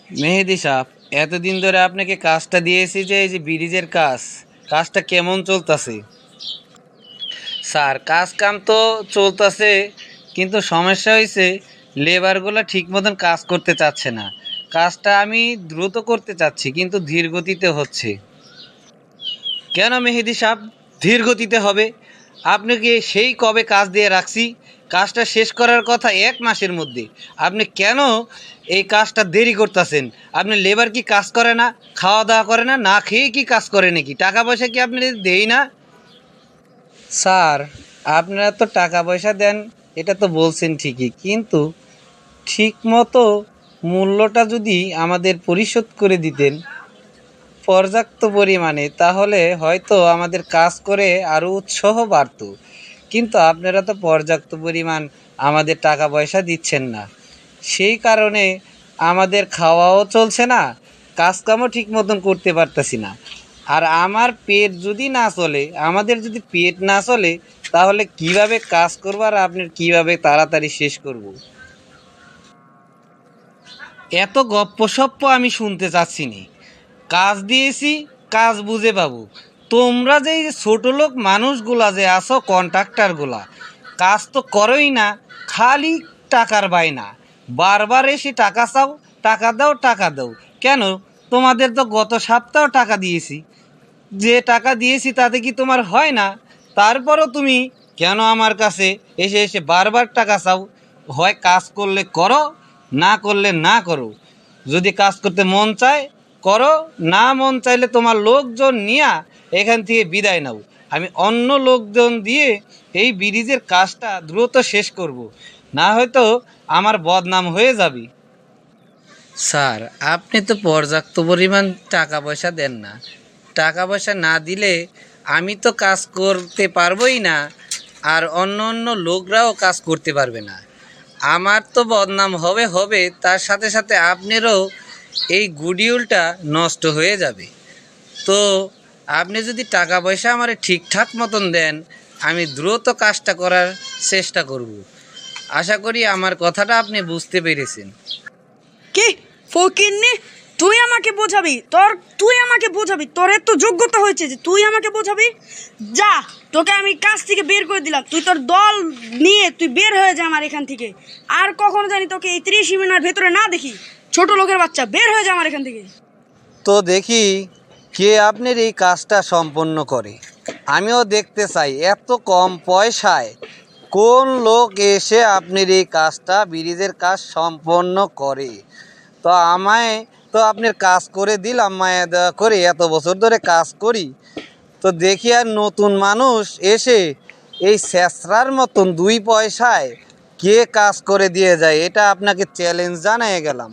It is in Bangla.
মেহেদি সাহেব, এতদিন ধরে আপনাকে কাজটা দিয়েছি যে এই যে ব্রিজের কাজটা কেমন চলতেছে? স্যার, কাজ কাম তো চলতেছে, কিন্তু সমস্যা হয়েছে লেবারগুলো ঠিক মতন কাজ করতে চাচ্ছে না। কাজটা আমি দ্রুত করতে চাচ্ছি, কিন্তু ধীর গতিতে হচ্ছে। কেন মেহেদি সাহেব ধীর গতিতে হবে? আপনাকে সেই কবে কাজ দিয়ে রাখছি, কাজটা শেষ করার কথা 1 মাসের মধ্যে। আপনি কেন এই কাজটা দেরি করতেছেন? আপনি লেবার কি কাজ করে না, খাওয়া দাওয়া করে না, না খেয়ে কি কাজ করে নাকি? টাকা পয়সা কি আপনি দেই না? স্যার, আপনারা তো টাকা পয়সা দেন, এটা তো বলছেন ঠিকই, কিন্তু ঠিক মতো মূল্যটা যদি আমাদের পরিশোধ করে দিতেন পর্যাপ্ত পরিমাণে, তাহলে হয়তো আমাদের কাজ করে আরও উৎসাহ বাড়ত। কিন্তু আপনারা তো পর্যাপ্ত পরিমাণ আমাদের টাকা পয়সা দিচ্ছেন না, সেই কারণে আমাদের খাওয়াও চলছে না, কাজকামও ঠিক মতন করতে পারতেছি না। আর আমার পেট যদি না চলে, আমাদের যদি পেট না চলে, তাহলে কিভাবে কাজ করবো আর আপনার কিভাবে তাড়াতাড়ি শেষ করব? এত গপ্পসপ্প আমি শুনতে চাচ্ছি না। কাজ দিয়েছি, কাজ বুঝে পাবো। তোমরা যে এই যে ছোটো লোক মানুষগুলা যে আছো, কন্ট্রাক্টারগুলা, কাজ তো করোই না, খালি টাকার বায়না। বারবার এসে টাকা চাও, টাকা দাও, টাকা দাও। কেন? তোমাদের তো গত সপ্তাহ টাকা দিয়েছি, যে টাকা দিয়েছি তাতে কি তোমার হয় না? তারপরও তুমি কেন আমার কাছে এসে এসে বারবার টাকা চাও? হয় কাজ করলে করো, না করলে না করো। যদি কাজ করতে মন চায় করো, না মন চাইলে তোমার লোকজন নিয়ে এখান থেকে বিদায় নাও। আমি অন্য লোকজন দিয়ে এই ব্রিজের কাজটা দ্রুত শেষ করব, না হয়তো আমার বদনাম হয়ে যাবে। স্যার, আপনি তো পর্যাপ্ত পরিমাণ টাকা পয়সা দেন না। টাকা পয়সা না দিলে আমি তো কাজ করতে পারবোই না, আর অন্য অন্য লোকরাও কাজ করতে পারবে না। আমার তো বদনাম হবে হবে, তার সাথে সাথে আপনারও এই গুডিউলটা নষ্ট হয়ে যাবে। তো আপনি যদি টাকা পয়সা আমার ঠিকঠাক মতন দেন, আমি দ্রুত কাজটা করার চেষ্টা করব। আশা করি আমার কথাটা আপনি বুঝতে পেরেছেন। কি ফকিন্নি, তুই আমাকে বোঝাবি? তোর এত যোগ্যতা হয়েছে যে তুই আমাকে বোঝাবি? যা, তোকে আমি কাজ থেকে বের করে দিলাম। তুই তোর দল নিয়ে তুই বের হয়ে যা আমার এখান থেকে। আর কখনো জানি তোকে এই 30 মিনিটের ভেতরে না দেখি। ছোট লোকের বাচ্চা, বের হয়ে যা আমার এখান থেকে। তো দেখি কে আপনার এই কাজটা সম্পন্ন করে। আমিও দেখতে চাই এত কম পয়সায় কোন লোক এসে আপনার এই কাজটা, ব্রিজের কাজ সম্পন্ন করে। তো আমায় তো আপনার কাজ করে দিলাম মায়া দেওয়া করে, এত বছর ধরে কাজ করি। তো দেখি আর নতুন মানুষ এসে এই স্যাঁচড়ার মতন 2 পয়সায় কে কাজ করে দিয়ে যায়, এটা আপনাকে চ্যালেঞ্জ জানিয়ে গেলাম।